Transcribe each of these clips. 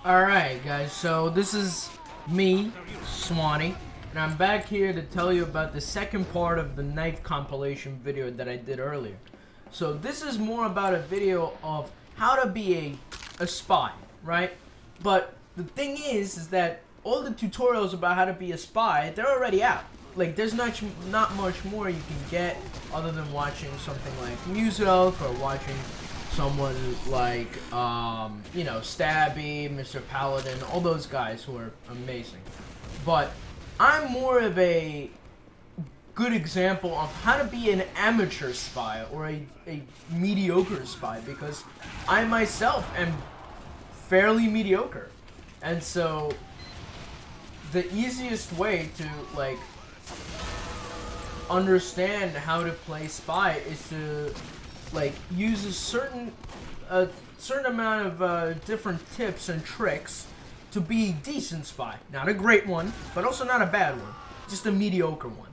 Alright guys, so this is me, Swanee, and I'm back here to tell you about the second part of the knife compilation video that I did earlier. So this is more about a video of how to be a spy, right? But the thing is that all the tutorials about how to be a spy, they're already out. Like, there's not much more you can get other than watching something like Music or watching someone like, you know, Stabby, Mr. Paladin, all those guys who are amazing. But I'm more of a good example of how to be an amateur spy or a mediocre spy, because I myself am fairly mediocre. And so the easiest way to, like, understand how to play spy is to, like, use a certain amount of different tips and tricks to be a decent spy. Not a great one, but also not a bad one. Just a mediocre one.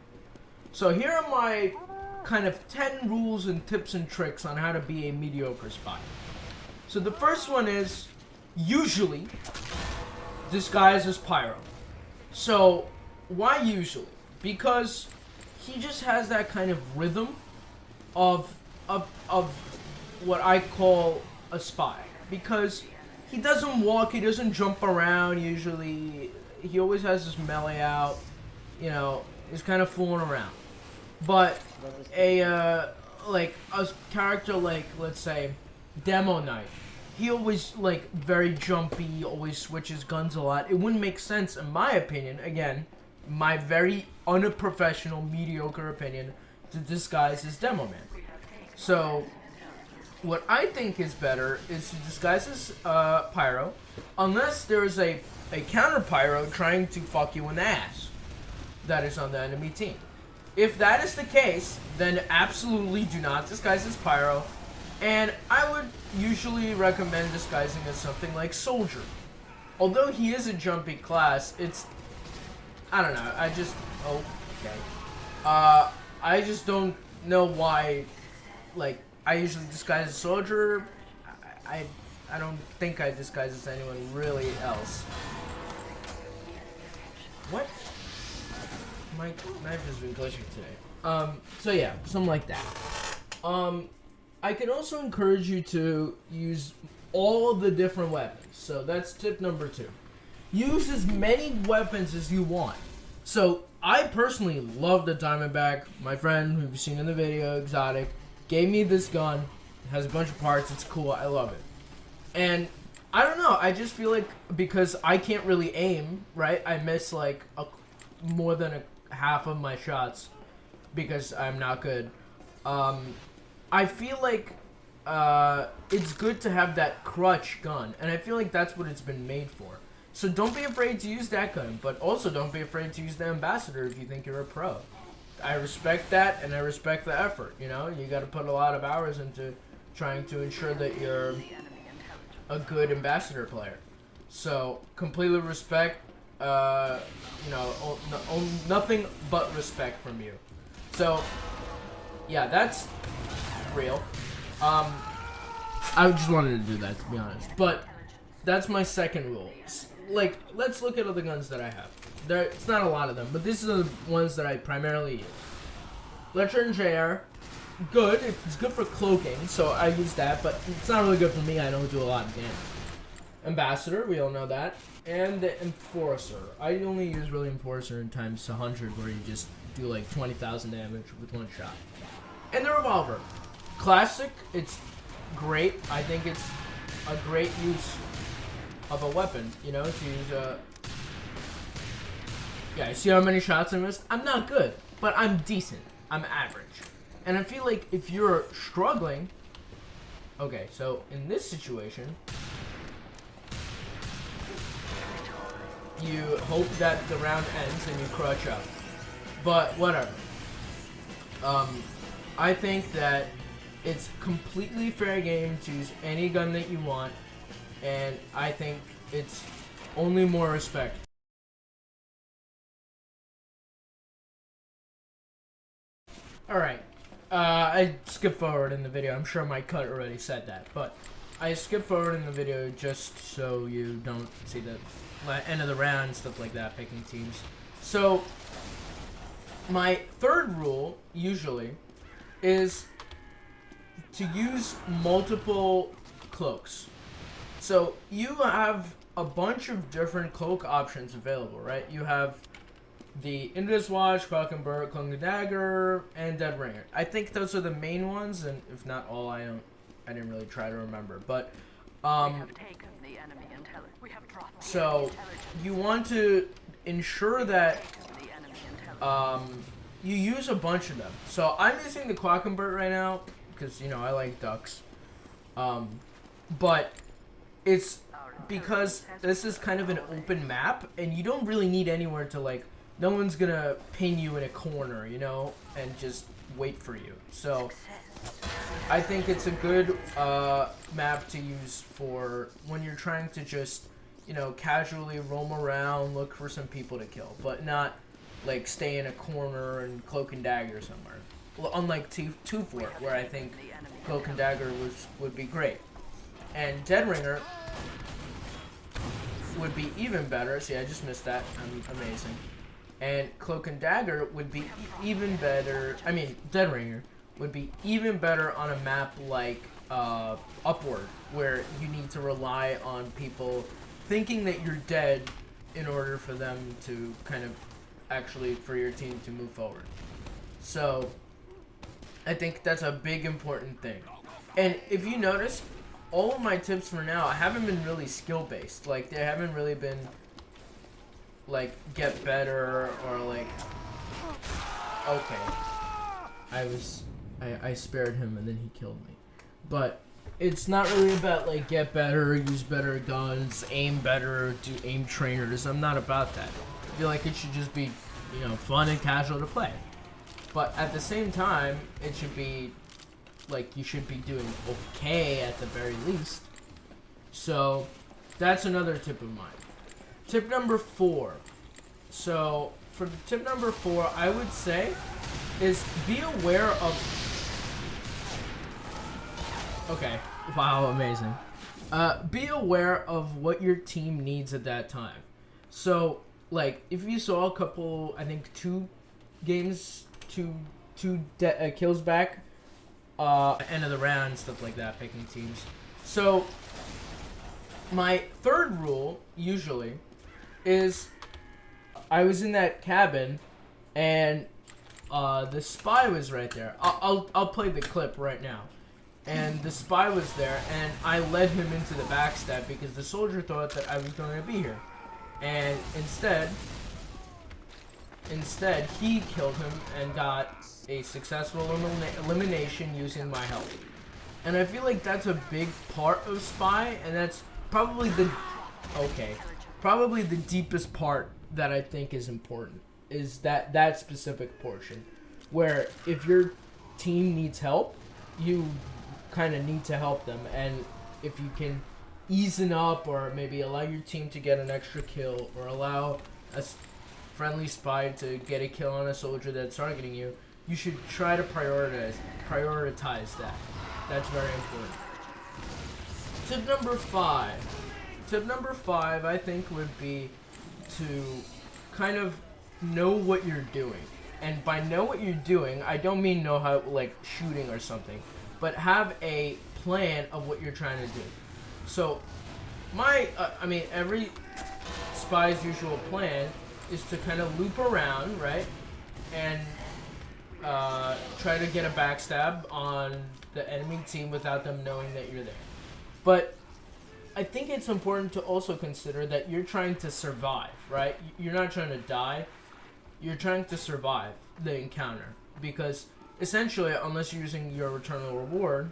So here are my kind of 10 rules and tips and tricks on how to be a mediocre spy. So the first one is, usually, disguise as Pyro. So, why usually? Because he just has that kind of rhythm of what I call a spy, because he doesn't walk, he doesn't jump around usually, he always has his melee out, you know, he's kind of fooling around. But like a character like, let's say, Demo Knight, he always, like, very jumpy, always switches guns a lot. It wouldn't make sense, in my opinion, again, my very unprofessional, mediocre opinion, to disguise as Demo Man. So, what I think is better is to disguise as Pyro, unless there's a counter Pyro trying to fuck you in the ass that is on the enemy team. If that is the case, then absolutely do not disguise as Pyro, and I would usually recommend disguising as something like Soldier. Although he is a jumpy class, it's, I don't know, I just, I just don't know why, like, I usually disguise as Soldier. I don't think I disguise as anyone really else. What? My knife has been glitching today. So yeah, something like that. I can also encourage you to use all the different weapons. So that's tip number 2. Use as many weapons as you want. So I personally love the Diamondback. My friend, who you've seen in the video, Exotic, gave me this gun. It has a bunch of parts. It's cool. I love it. And I don't know. I just feel like, because I can't really aim, right? I miss like more than half of my shots because I'm not good. I feel like it's good to have that crutch gun, and I feel like that's what it's been made for. So don't be afraid to use that gun, but also don't be afraid to use the Ambassador if you think you're a pro. I respect that, and I respect the effort, you know? You gotta put a lot of hours into trying to ensure that you're a good Ambassador player. So, completely respect, you know, nothing but respect from you. So, yeah, that's real. I just wanted to do that, to be honest. But that's my second rule. Like, let's look at other guns that I have. It's not a lot of them, but these are the ones that I primarily use. Lecture JR, good. It's good for cloaking, so I use that, but it's not really good for me. I don't do a lot of damage. Ambassador, we all know that. And the Enforcer. I only use really Enforcer in times 100, where you just do like 20,000 damage with one shot. And the Revolver. Classic, it's great. I think it's a great use of a weapon, you know, to use yeah, see how many shots I missed? I'm not good, but I'm decent. I'm average. And I feel like if you're struggling, okay, so in this situation, you hope that the round ends and you crutch up. But whatever. I think that it's completely fair game to use any gun that you want, and I think it's only more respect. Alright, I skipped forward in the video. I'm sure my cut already said that, but I skip forward in the video just so you don't see the end of the round and stuff like that, picking teams. So, my third rule, usually, is to use multiple cloaks. So, you have a bunch of different cloak options available, right? You have the Invis Watch, Cloak and Bird, Cloak and Dagger, and Dead Ringer. I think those are the main ones, and if not all, I didn't really try to remember. But so you want to ensure that you use a bunch of them. So I'm using the Cloak and Bird right now because I like ducks. But it's because this is kind of an open map, and you don't really need anywhere to like. No one's gonna pin you in a corner, and just wait for you. So, I think it's a good map to use for when you're trying to just, casually roam around, look for some people to kill, but not like stay in a corner and Cloak and Dagger somewhere. Well, unlike 2-4, where I think Cloak and Dagger would be great, and Dead Ringer would be even better. See, I just missed that. I'm amazing. And Cloak and Dagger would be even better. I mean, Dead Ringer would be even better on a map like Upward, where you need to rely on people thinking that you're dead in order for them to kind of actually for your team to move forward. So I think that's a big important thing. And if you notice, all of my tips for now haven't been really skill based. Like they haven't really been like get better or like okay. I spared him and then he killed me. But it's not really about like get better, use better guns, aim better, do aim trainers. I'm not about that. I feel like it should just be, fun and casual to play. But at the same time, it should be like you should be doing okay at the very least. So that's another tip of mine. Tip number 4. So for the tip number 4, I would say is be aware of. Okay. Wow, amazing. Be aware of what your team needs at that time. So like if you saw a couple, I think 2 games, two kills back, end of the round, stuff like that, picking teams. So my third rule usually is I was in that cabin and the spy was right there. I'll play the clip right now. And the spy was there and I led him into the backstab because the soldier thought that I was going to be here. And instead he killed him and got a successful elimination using my help. And I feel like that's a big part of spy, and that's probably the deepest part that I think is important, is that specific portion where if your team needs help, you kind of need to help them, and if you can ease up or maybe allow your team to get an extra kill or allow a friendly spy to get a kill on a soldier that's targeting you, you should try to prioritize that. That's very important. Tip number 5 I think would be to kind of know what you're doing. And by know what you're doing, I don't mean know how, like shooting or something, but have a plan of what you're trying to do. So every spy's usual plan is to kind of loop around, right? And try to get a backstab on the enemy team without them knowing that you're there. But I think it's important to also consider that you're trying to survive, right? You're not trying to die. You're trying to survive the encounter. Because essentially, unless you're using your returnal reward,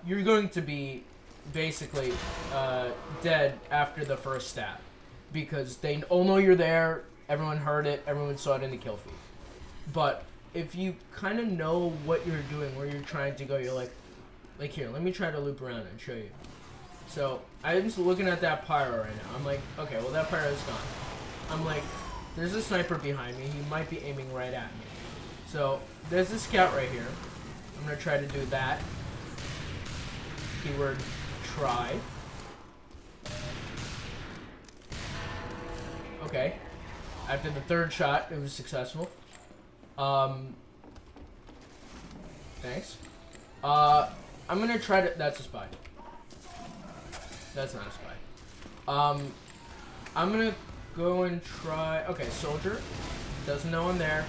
you're going to be basically dead after the first stab. Because they all know you're there, everyone heard it, everyone saw it in the kill feed. But if you kind of know what you're doing, where you're trying to go, you're like here, let me try to loop around and show you. So I'm just looking at that pyro right now. I'm like, okay, well that pyro's gone. I'm like, there's a sniper behind me. He might be aiming right at me. So there's a scout right here. I'm gonna try to do that. Keyword try. Okay. After the third shot, it was successful. Thanks. I'm gonna try to. That's a spy. That's not a spy. I'm gonna go and try. Okay, soldier. Doesn't know I'm there.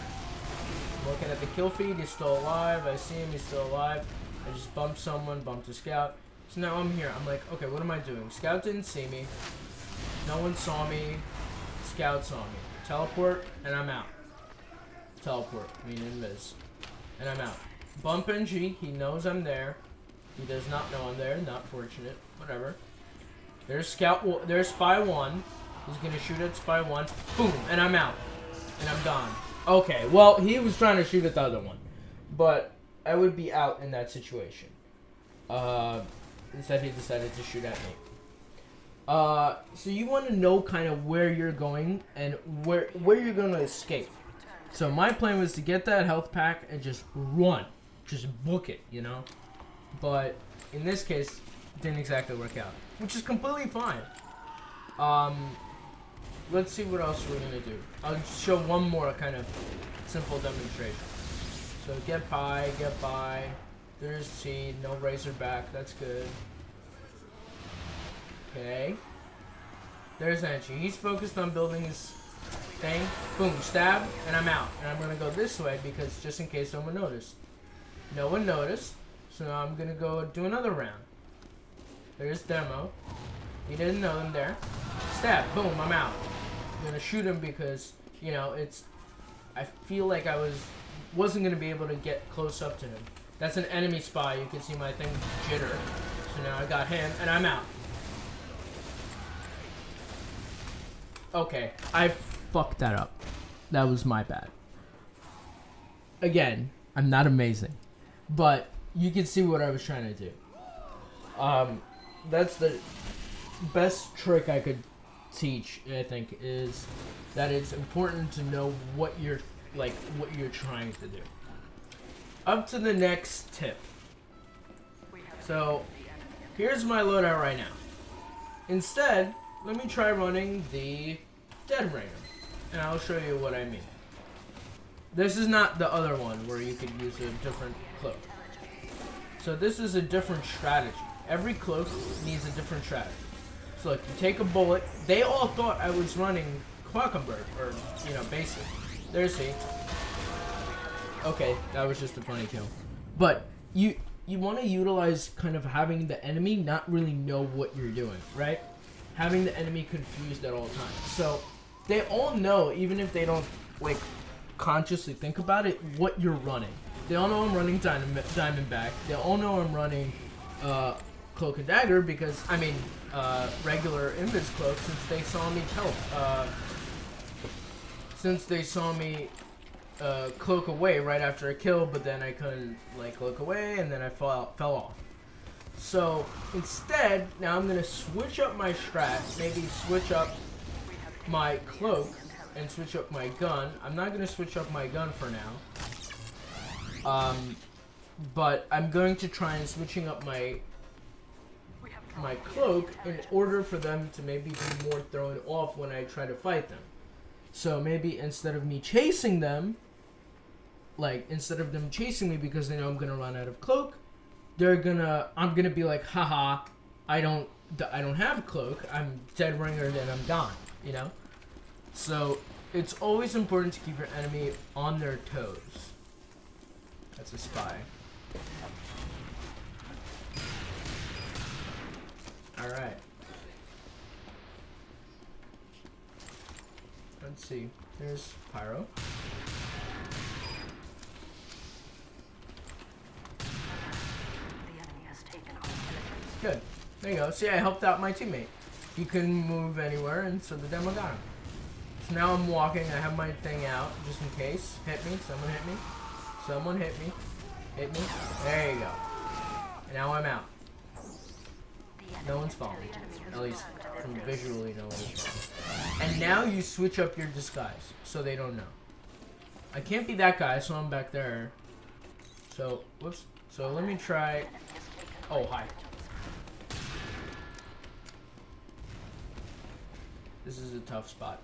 Looking at the kill feed, he's still alive. I see him, he's still alive. I just bumped someone, bumped a scout. So now I'm here. I'm like, okay, what am I doing? Scout didn't see me. No one saw me. Scout saw me. Teleport, and I'm out. Teleport, meaning invis. And I'm out. Bump NG, he knows I'm there. He does not know I'm there. Not fortunate. Whatever. There's scout. There's spy 1. He's gonna shoot at spy 1. Boom, and I'm out. And I'm gone. Okay, well, he was trying to shoot at the other one. But I would be out in that situation. Instead, he decided to shoot at me. So you want to know kind of where you're going and where you're going to escape. So my plan was to get that health pack and just run. Just book it, you know? But in this case, it didn't exactly work out. Which is completely fine. Let's see what else we're going to do. I'll show one more kind of simple demonstration. So get by. There's seed, no razorback, that's good. Okay. There's Anchi. He's focused on building his thing. Boom, stab, and I'm out. And I'm gonna go this way because just in case someone noticed. No one noticed, so now I'm gonna go do another round. There's Demo. He didn't know I'm there. Stab, boom, I'm out. I'm gonna shoot him because, you know, I feel like I wasn't gonna be able to get close up to him. That's an enemy spy. You can see my thing jitter. So now I got him, and I'm out. Okay, I fucked that up. That was my bad. Again, I'm not amazing, but you can see what I was trying to do. That's the best trick I could teach, I think, is that it's important to know what you're trying to do. Up to the next tip. So, here's my loadout right now. Instead, let me try running the Dead Ringer, and I'll show you what I mean. This is not the other one where you could use a different cloak. So this is a different strategy. Every cloak needs a different strategy. So look, you take a bullet. They all thought I was running Quackenberg, or, you know, basic. There's he. Okay, that was just a funny kill. But you want to utilize kind of having the enemy not really know what you're doing, right? Having the enemy confused at all times. So they all know, even if they don't like consciously think about it, what you're running. They all know I'm running Diamondback. They all know I'm running Cloak and Dagger because, I mean, regular Invis Cloak, since they saw me cloak away right after a kill, but then I couldn't like cloak away, and then I fell off. So instead, now I'm gonna switch up my strat, maybe switch up my cloak and switch up my gun. I'm not gonna switch up my gun for now, but I'm going to try and switching up my cloak in order for them to maybe be more thrown off when I try to fight them. So maybe instead of me chasing them, like instead of them chasing me because they know I'm gonna run out of cloak, I'm gonna be like, haha, I don't have a cloak, I'm Dead Ringer, and I'm gone, you know? So it's always important to keep your enemy on their toes. That's a spy. Alright. Let's see. There's Pyro. Good. There you go. See, I helped out my teammate. He couldn't move anywhere, and so the demo got him. So now I'm walking. I have my thing out, just in case. Hit me. Someone hit me. Someone hit me. Hit me. There you go. And now I'm out. No one's following. At least from visually, no one's following. And now you switch up your disguise, so they don't know. I can't be that guy, so I'm back there. So, whoops. So let me try. Oh, hi. This is a tough spot.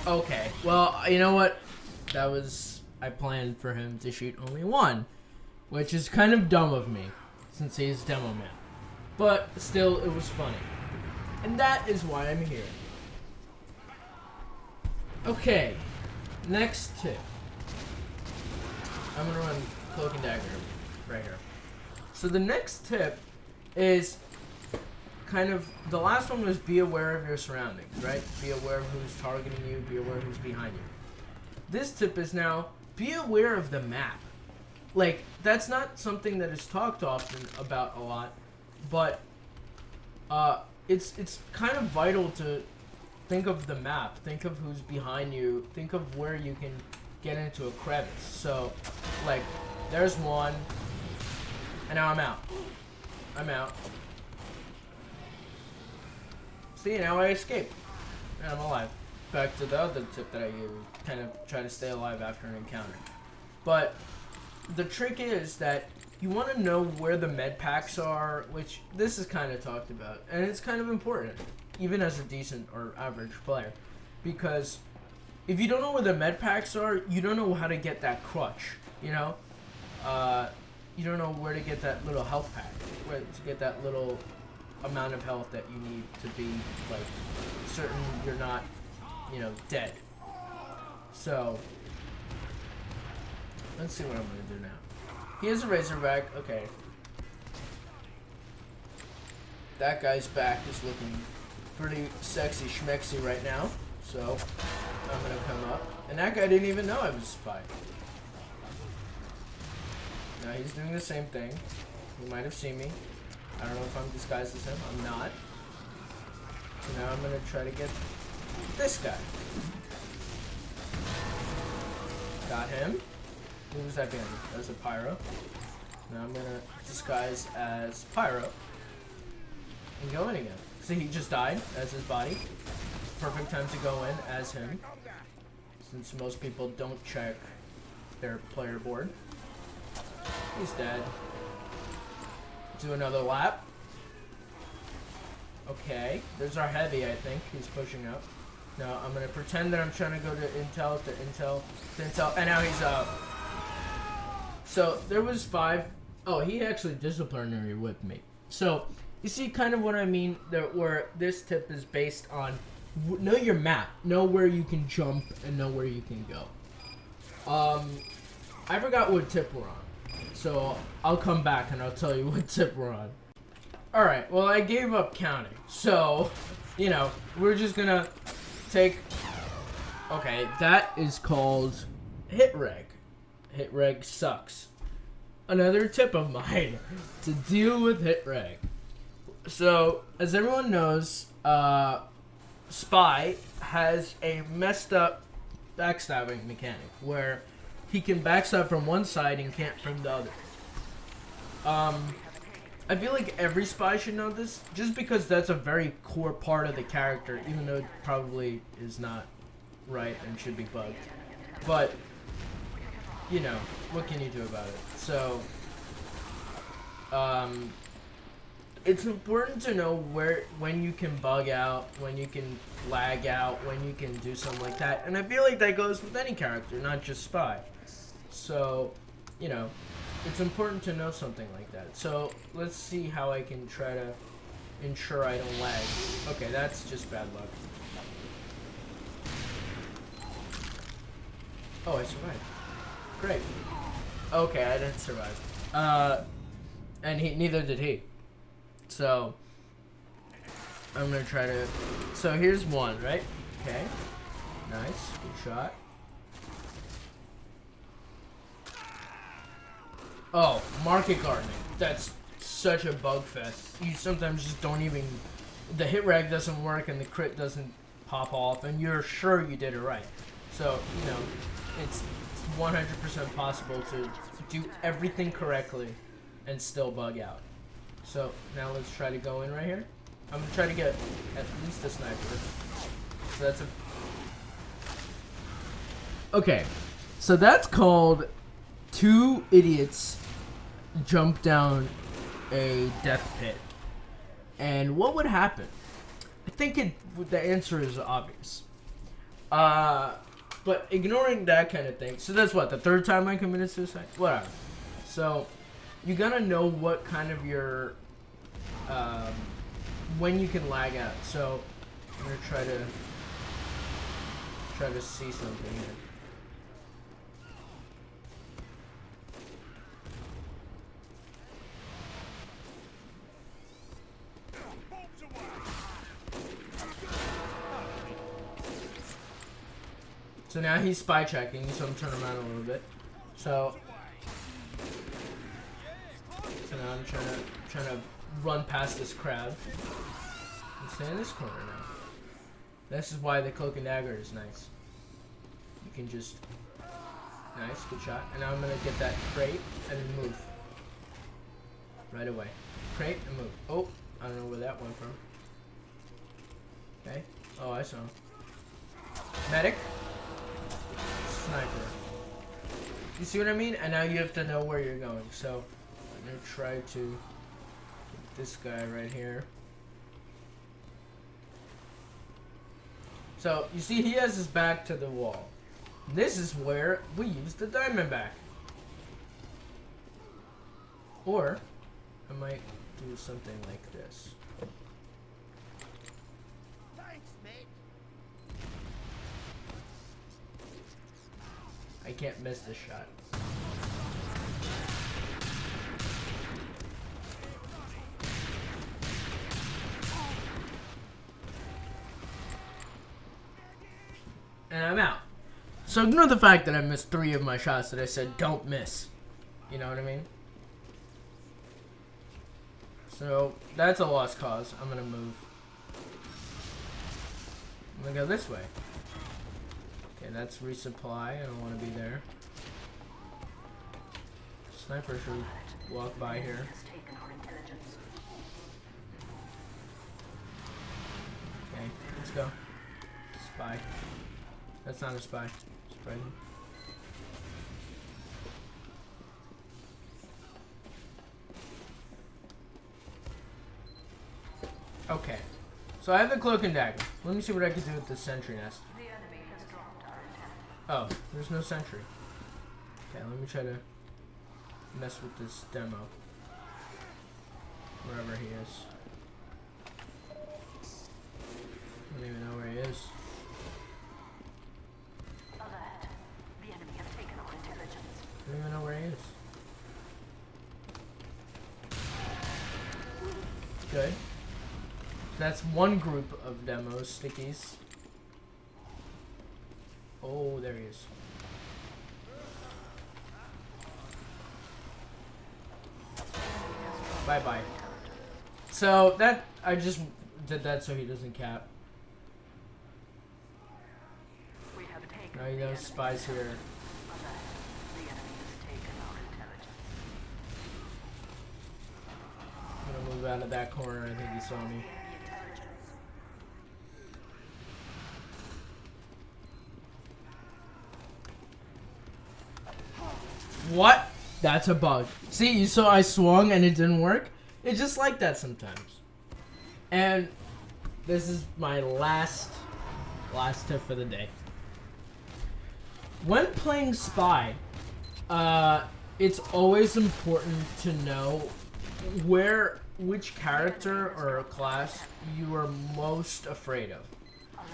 Okay, well, you know what? That was... I planned for him to shoot only one, which is kind of dumb of me, since he's Demo Man. But still, it was funny. And that is why I'm here. Okay, next tip. I'm gonna run Cloak and Dagger right here. So the next tip is kind of, the last one was be aware of your surroundings, right? Be aware of who's targeting you, be aware of who's behind you. This tip is now, be aware of the map. Like, that's not something that is talked often about a lot, but it's kind of vital to think of the map, think of who's behind you, think of where you can get into a crevice. So, like, there's one, and now I'm out. I'm out. See, now I escaped, and I'm alive. Back to the other tip that I gave you, kind of try to stay alive after an encounter. But the trick is that you want to know where the med packs are, which this is kind of talked about, and it's kind of important, even as a decent or average player, because if you don't know where the med packs are, you don't know how to get that crutch, you know? You don't know where to get that little health pack, where to get that little amount of health that you need to be, like, certain you're not, you know, dead. So, let's see what I'm gonna do now. He has a Razorback, okay. That guy's back is looking pretty sexy schmexy right now, so I'm gonna come up. And that guy didn't even know I was a spy. Now he's doing the same thing. He might have seen me. I don't know if I'm disguised as him. I'm not. So now I'm gonna try to get this guy. Got him. Who was that behind me? That was a Pyro. Now I'm gonna disguise as Pyro and go in again. See, he just died as his body. Perfect time to go in as him, since most people don't check their player board. He's dead. Do another lap. Okay, there's our heavy, I think. He's pushing up. Now I'm gonna pretend that I'm trying to go to Intel, and now he's up. So there was 5. Oh, he actually disciplinary whipped me. So you see kind of what I mean, that where this tip is based on know your map, know where you can jump, and know where you can go. I forgot what tip we're on, so I'll come back and I'll tell you what tip we're on. Alright, well, I gave up counting, so, you know, we're just gonna take... Okay, that is called hit reg. Hit reg sucks. Another tip of mine to deal with hit reg. So, as everyone knows, Spy has a messed up backstabbing mechanic where he can backstab from one side and can't from the other. I feel like every spy should know this, just because that's a very core part of the character, even though it probably is not right and should be bugged. But, you know, what can you do about it? So, it's important to know when you can bug out, when you can lag out, when you can do something like that. And I feel like that goes with any character, not just Spy. So, you know, it's important to know something like that. So, let's see how I can try to ensure I don't lag. Okay, that's just bad luck. Oh, I survived. Great. Okay, I didn't survive. And neither did he. So, I'm gonna try to... So, here's one, right? Okay. Nice. Good shot. Oh, market gardening. That's such a bug fest. You sometimes just don't even... The hit reg doesn't work and the crit doesn't pop off, and you're sure you did it right. So, you know, it's 100% possible to do everything correctly and still bug out. So, now let's try to go in right here. I'm gonna try to get at least a sniper. So that's a... Okay, so that's called two idiots jump down a death pit. And what would happen? I think the answer is obvious. But ignoring that kind of thing. So that's what, the third time I committed suicide? Whatever. So you gotta know what kind of your, when you can lag out. So I'm gonna try to see something here. So now he's spy checking, so I'm turning around a little bit. So now I'm trying to run past this crowd and stay in this corner now. This is why the cloak and dagger is nice. You can just nice, good shot. And now I'm gonna get that crate and then move right away. Crate and move. Oh, I don't know where that went from. Okay. Oh, I saw him. Medic. Sniper. You see what I mean? And now you have to know where you're going. So I'm gonna try to get this guy right here. So you see he has his back to the wall. This is where we use the Diamondback. Or I might do something like this. I can't miss this shot. And I'm out. So ignore the fact that I missed 3 of my shots that I said don't miss. You know what I mean? So that's a lost cause. I'm gonna move. I'm gonna go this way. Okay, that's resupply. I don't want to be there. Sniper should walk by here. Okay, let's go. Spy. That's not a spy. Spy. Okay. So I have the cloak and dagger. Let me see what I can do with the sentry nest. Oh, there's no sentry. Okay, let me try to mess with this demo. Wherever he is. I don't even know where he is. Alert. The enemy has taken our intelligence. I don't even know where he is. Good. That's one group of demos, stickies. Oh, there he is. Bye-bye. So, that, I just did that so he doesn't cap. Now he knows spies here. The enemy has taken our intelligence. I'm gonna move out of that corner, I think he saw me. What? That's a bug. See, you saw I swung and it didn't work? It's just like that sometimes. And this is my last tip for the day. When playing Spy, it's always important to know which character or class you are most afraid of.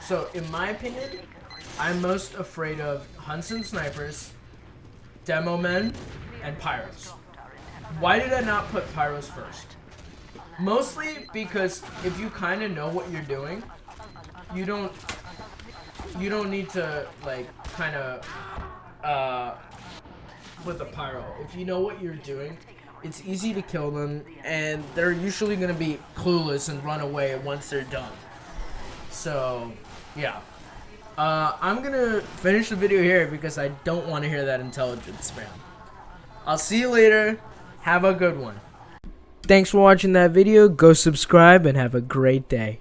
So, in my opinion, I'm most afraid of hunts and snipers, demo men, and pyros. Why did I not put pyros first? Mostly because if you kind of know what you're doing, you don't need to like kind of with a pyro. If you know what you're doing, it's easy to kill them, and they're usually gonna be clueless and run away once they're done. So yeah. I'm gonna finish the video here because I don't want to hear that intelligence spam. I'll see you later. Have a good one. Thanks for watching that video. Go subscribe and have a great day.